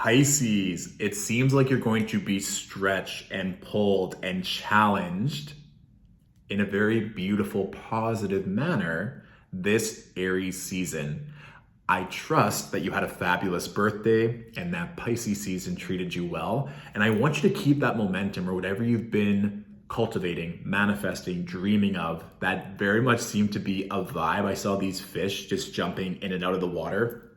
Pisces, it seems like you're going to be stretched and pulled and challenged in a very beautiful, positive manner this Aries season. I trust that you had a fabulous birthday and that Pisces season treated you well. And I want you to keep that momentum or whatever you've been cultivating, manifesting, dreaming of. That very much seemed to be a vibe. I saw these fish just jumping in and out of the water.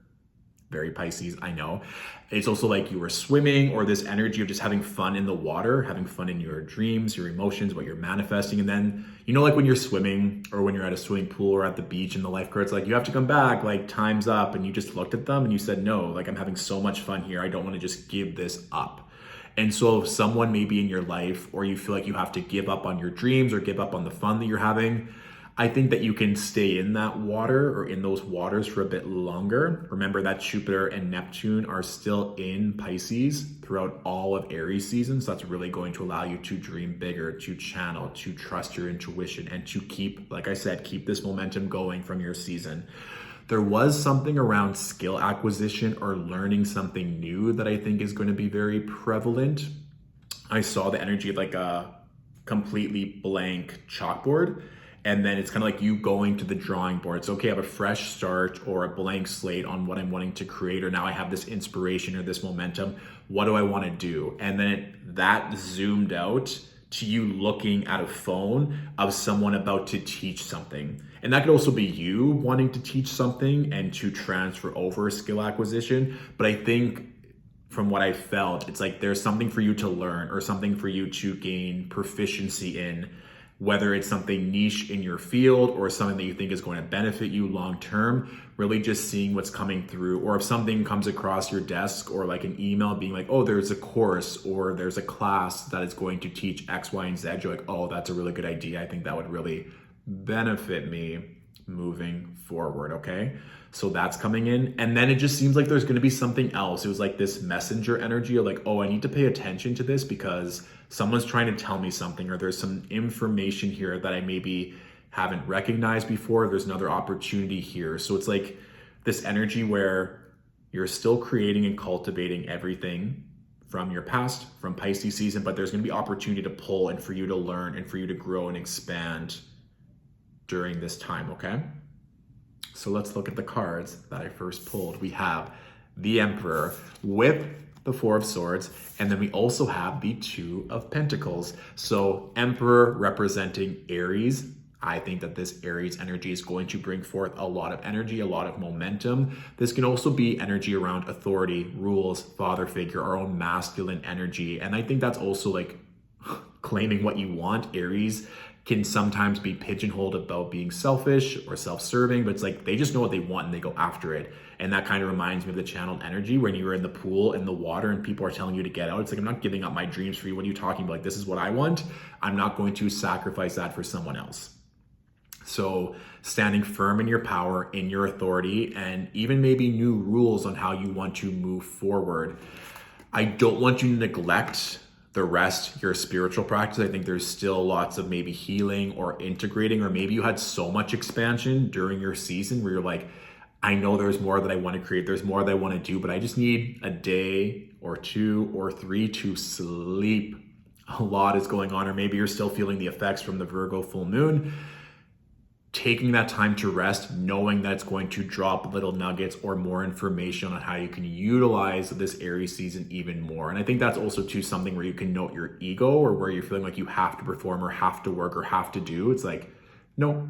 Very Pisces, I know. It's also like you were swimming, or this energy of just having fun in the water, having fun in your dreams, your emotions, what you're manifesting. And then, like when you're swimming or when you're at a swimming pool or at the beach and the lifeguard's like, you have to come back, like time's up. And you just looked at them and you said, no, like I'm having so much fun here. I don't want to just give this up. And so if someone may be in your life, or you feel like you have to give up on your dreams or give up on the fun that you're having, I think that you can stay in that water or in those waters for a bit longer. Remember that Jupiter and Neptune are still in Pisces throughout all of Aries season. So that's really going to allow you to dream bigger, to channel, to trust your intuition, and to keep, like I said, keep this momentum going from your season. There was something around skill acquisition or learning something new that I think is going to be very prevalent. I saw the energy of like a completely blank chalkboard. And then it's kind of like you going to the drawing board. It's okay, I have a fresh start or a blank slate on what I'm wanting to create, or now I have this inspiration or this momentum. What do I want to do? And then that zoomed out to you looking at a phone of someone about to teach something. And that could also be you wanting to teach something and to transfer over skill acquisition. But I think from what I felt, it's like there's something for you to learn or something for you to gain proficiency in, whether it's something niche in your field or something that you think is going to benefit you long term. Really just seeing what's coming through, or if something comes across your desk or like an email being like, oh, there's a course or there's a class that is going to teach X, Y, and Z, you're like, oh, that's a really good idea. I think that would really benefit me moving forward. Okay, so that's coming in. And then it just seems like there's going to be something else. It was like this messenger energy of like, oh, I need to pay attention to this because someone's trying to tell me something, or there's some information here that I maybe haven't recognized before. There's another opportunity here. So it's like this energy where you're still creating and cultivating everything from your past, from Pisces season, but there's going to be opportunity to pull and for you to learn and for you to grow and expand during this time, okay? So let's look at the cards that I first pulled. We have the Emperor with the Four of Swords, and then we also have the Two of Pentacles. So Emperor representing Aries. I think that this Aries energy is going to bring forth a lot of energy, a lot of momentum. This can also be energy around authority, rules, father figure, our own masculine energy. And I think that's also like claiming what you want. Aries can sometimes be pigeonholed about being selfish or self-serving, but it's like they just know what they want and they go after it. And that kind of reminds me of the channeled energy when you were in the pool in the water and people are telling you to get out. It's like, I'm not giving up my dreams for you. What are you talking about? Like, this is what I want. I'm not going to sacrifice that for someone else. So standing firm in your power, in your authority, and even maybe new rules on how you want to move forward. I don't want you to neglect the rest, your spiritual practice. I think there's still lots of maybe healing or integrating, or maybe you had so much expansion during your season where you're like, I know there's more that I want to create, there's more that I want to do, but I just need a day or two or three to sleep. A lot is going on, or maybe you're still feeling the effects from the Virgo full moon. Taking that time to rest, knowing that it's going to drop little nuggets or more information on how you can utilize this Aries season even more. And I think that's also too something where you can note your ego, or where you're feeling like you have to perform or have to work or have to do. It's like, no,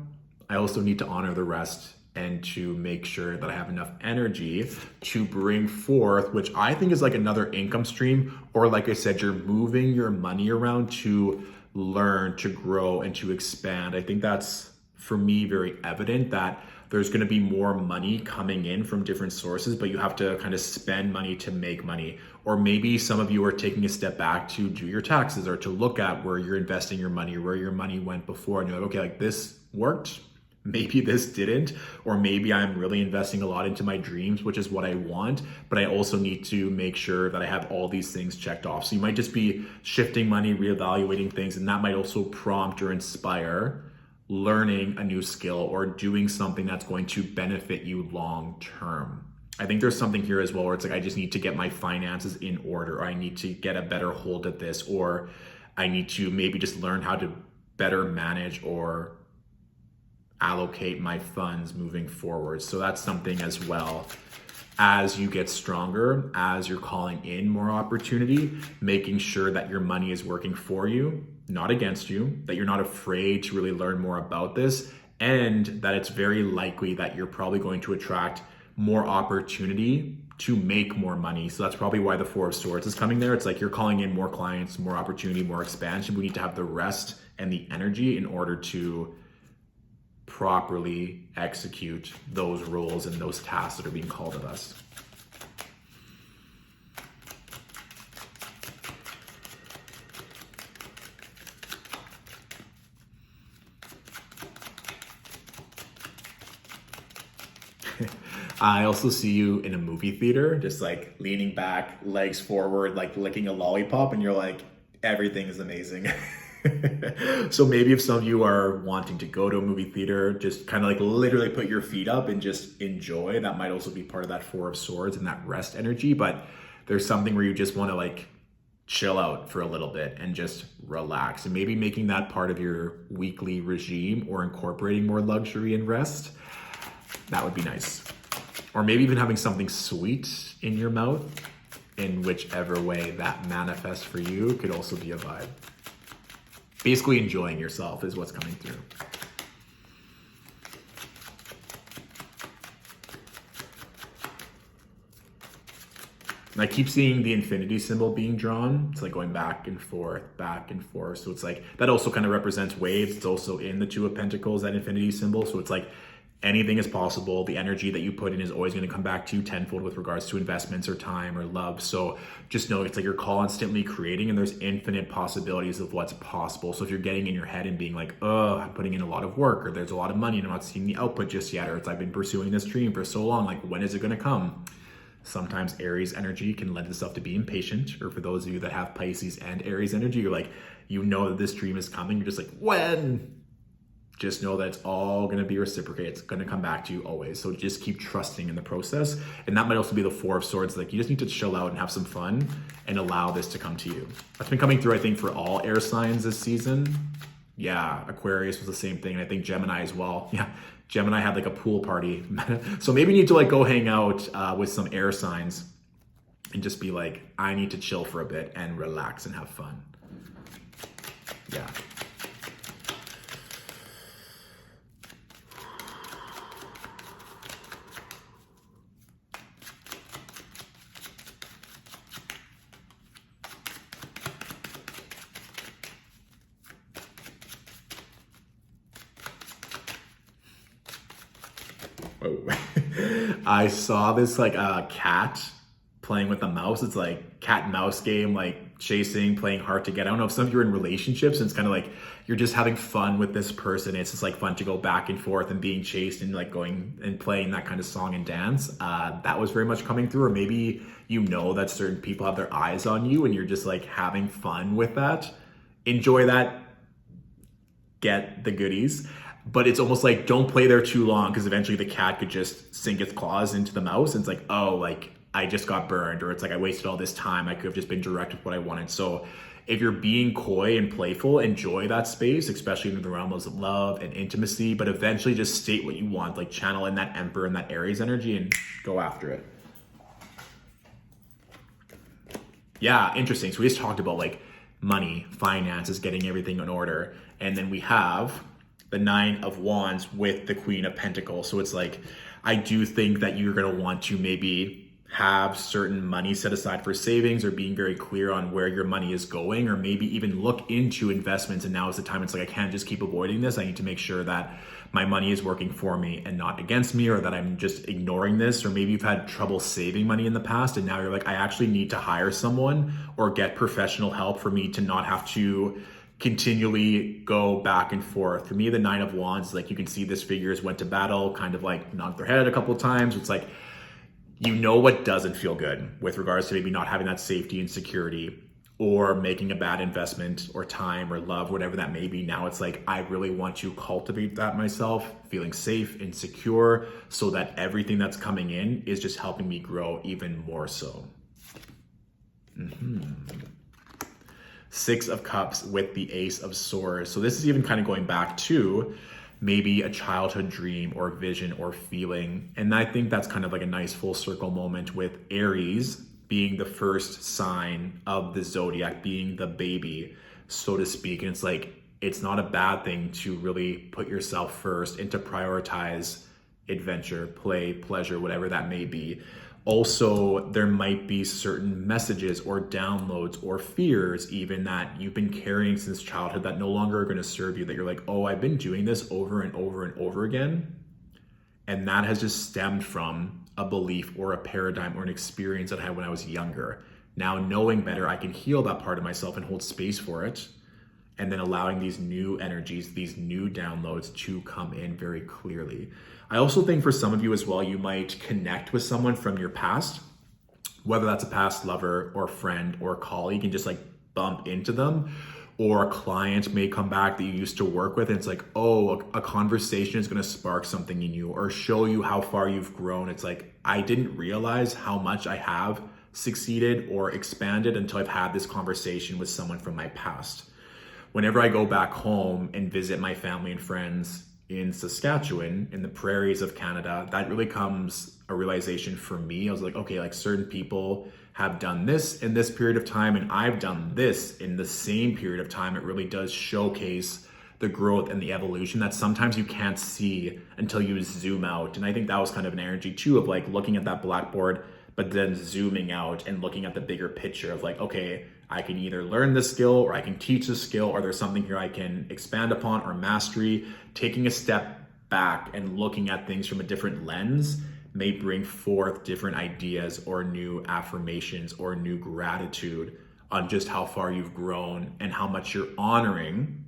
I also need to honor the rest and to make sure that I have enough energy to bring forth, which I think is like another income stream, or like I said, you're moving your money around to learn, to grow, and to expand. I think that's, for me, very evident that there's going to be more money coming in from different sources, but you have to kind of spend money to make money. Or maybe some of you are taking a step back to do your taxes, or to look at where you're investing your money, or where your money went before, and you're like, okay, like this worked, maybe this didn't, or maybe I'm really investing a lot into my dreams, which is what I want, but I also need to make sure that I have all these things checked off. So you might just be shifting money, reevaluating things, and that might also prompt or inspire learning a new skill or doing something that's going to benefit you long term. I think there's something here as well where it's like, I just need to get my finances in order, or I need to get a better hold of this, or I need to maybe just learn how to better manage or allocate my funds moving forward. So that's something as well. As you get stronger, as you're calling in more opportunity, making sure that your money is working for you, not against you, that you're not afraid to really learn more about this, and that it's very likely that you're probably going to attract more opportunity to make more money. So that's probably why the Four of Swords is coming there. It's like you're calling in more clients, more opportunity, more expansion. We need to have the rest and the energy in order to properly execute those roles and those tasks that are being called of us. I also see you in a movie theater, just like leaning back, legs forward, like licking a lollipop, and you're like, everything is amazing. So maybe if some of you are wanting to go to a movie theater, just kind of like literally put your feet up and just enjoy. That might also be part of that Four of Swords and that rest energy. But there's something where you just want to like chill out for a little bit and just relax, and maybe making that part of your weekly regime or incorporating more luxury and rest. That would be nice. Or maybe even having something sweet in your mouth, in whichever way that manifests for you, could also be a vibe. Basically enjoying yourself is what's coming through. And I keep seeing the infinity symbol being drawn. It's like going back and forth, back and forth. So it's like, that also kind of represents waves. It's also in the Two of Pentacles, that infinity symbol. So it's like, anything is possible. The energy that you put in is always going to come back to you tenfold with regards to investments or time or love. So just know it's like you're constantly creating, and there's infinite possibilities of what's possible. So if you're getting in your head and being like, oh, I'm putting in a lot of work, or there's a lot of money and I'm not seeing the output just yet, or it's I've been pursuing this dream for so long, like when is it going to come? Sometimes Aries energy can lend itself to being impatient, or for those of you that have Pisces and Aries energy, you're like, you know that this dream is coming. You're just like, when? Just know that it's all going to be reciprocated. It's going to come back to you always. So just keep trusting in the process. And that might also be the Four of Swords. Like you just need to chill out and have some fun and allow this to come to you. That's been coming through, I think, for all air signs this season. Yeah, Aquarius was the same thing. And I think Gemini as well. Yeah, Gemini had like a pool party. So maybe you need to like go hang out with some air signs and just be like, I need to chill for a bit and relax and have fun. Yeah. I saw this like cat playing with a mouse. It's like cat and mouse game, like chasing, playing hard to get. I don't know if some of you are in relationships and it's kind of like you're just having fun with this person. It's just like fun to go back and forth and being chased and like going and playing that kind of song and dance. That was very much coming through. Or maybe you know that certain people have their eyes on you and you're just like having fun with that. Enjoy that. Get the goodies. But it's almost like don't play there too long, because eventually the cat could just sink its claws into the mouse and it's like, oh, like I just got burned, or it's like I wasted all this time. I could have just been direct with what I wanted. So if you're being coy and playful, enjoy that space, especially in the realms of love and intimacy, but eventually just state what you want, like channel in that Emperor and that Aries energy and go after it. Yeah, interesting. So we just talked about like money, finances, getting everything in order. And then we have the Nine of Wands with the Queen of Pentacles. So it's like, I do think that you're going to want to maybe have certain money set aside for savings, or being very clear on where your money is going, or maybe even look into investments. And now is the time. It's like, I can't just keep avoiding this. I need to make sure that my money is working for me and not against me, or that I'm just ignoring this. Or maybe you've had trouble saving money in the past and now you're like, I actually need to hire someone or get professional help for me to not have to continually go back and forth. For me, the Nine of Wands, like you can see this figures went to battle, kind of like knocked their head a couple of times. It's like, you know what doesn't feel good with regards to maybe not having that safety and security. or making a bad investment or time or love, whatever that may be. Now it's like, I really want to cultivate that myself, feeling safe and secure so that everything that's coming in is just helping me grow even more so. Six of Cups with the Ace of Swords. So this is even kind of going back to maybe a childhood dream or vision or feeling. And I think that's kind of like a nice full circle moment with Aries being the first sign of the zodiac, being the baby, so to speak. And it's like, it's not a bad thing to really put yourself first and to prioritize adventure, play, pleasure, whatever that may be. Also, there might be certain messages or downloads or fears even that you've been carrying since childhood that no longer are going to serve you, that you're like, oh, I've been doing this over and over and over again. And that has just stemmed from a belief or a paradigm or an experience that I had when I was younger. Now, knowing better, I can heal that part of myself and hold space for it. And then allowing these new energies, these new downloads to come in very clearly. I also think for some of you as well, you might connect with someone from your past, whether that's a past lover or friend or colleague, and just like bump into them. Or a client may come back that you used to work with, and it's like, oh, a conversation is going to spark something in you or show you how far you've grown. It's like, I didn't realize how much I have succeeded or expanded until I've had this conversation with someone from my past. Whenever I go back home and visit my family and friends in Saskatchewan, in the prairies of Canada, that really comes a realization for me. I was like, okay, like certain people have done this in this period of time, and I've done this in the same period of time. It really does showcase the growth and the evolution that sometimes you can't see until you zoom out. And I think that was kind of an energy too of like looking at that blackboard, but then zooming out and looking at the bigger picture of like, okay, I can either learn this skill or I can teach this skill, or there's something here I can expand upon or mastery. Taking a step back and looking at things from a different lens may bring forth different ideas or new affirmations or new gratitude on just how far you've grown and how much you're honoring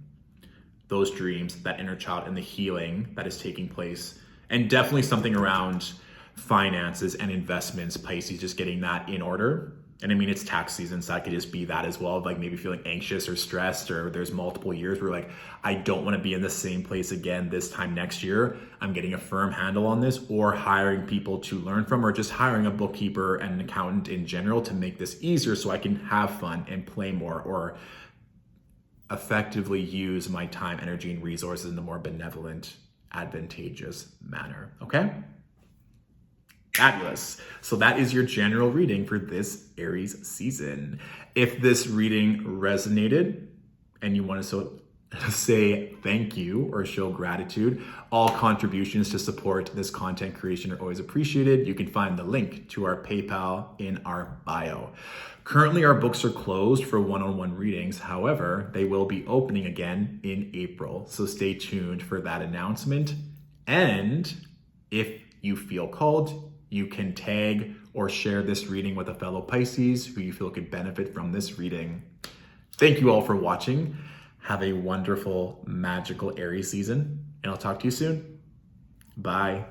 those dreams, that inner child, and the healing that is taking place. And definitely something around finances and investments, Pisces, just getting that in order. And I mean, it's tax season, so that could just be that as well, like maybe feeling anxious or stressed, or there's multiple years where like, I don't want to be in the same place again this time next year. I'm getting a firm handle on this, or hiring people to learn from, or just hiring a bookkeeper and an accountant in general to make this easier so I can have fun and play more, or effectively use my time, energy, and resources in a more benevolent, advantageous manner. Okay? Fabulous. So that is your general reading for this Aries season. If this reading resonated and you want to say thank you or show gratitude, all contributions to support this content creation are always appreciated. You can find the link to our PayPal in our bio. Currently, our books are closed for one-on-one readings. However, they will be opening again in April. So stay tuned for that announcement. And if you feel called, you can tag or share this reading with a fellow Pisces who you feel could benefit from this reading. Thank you all for watching. Have a wonderful, magical Aries season, and I'll talk to you soon. Bye.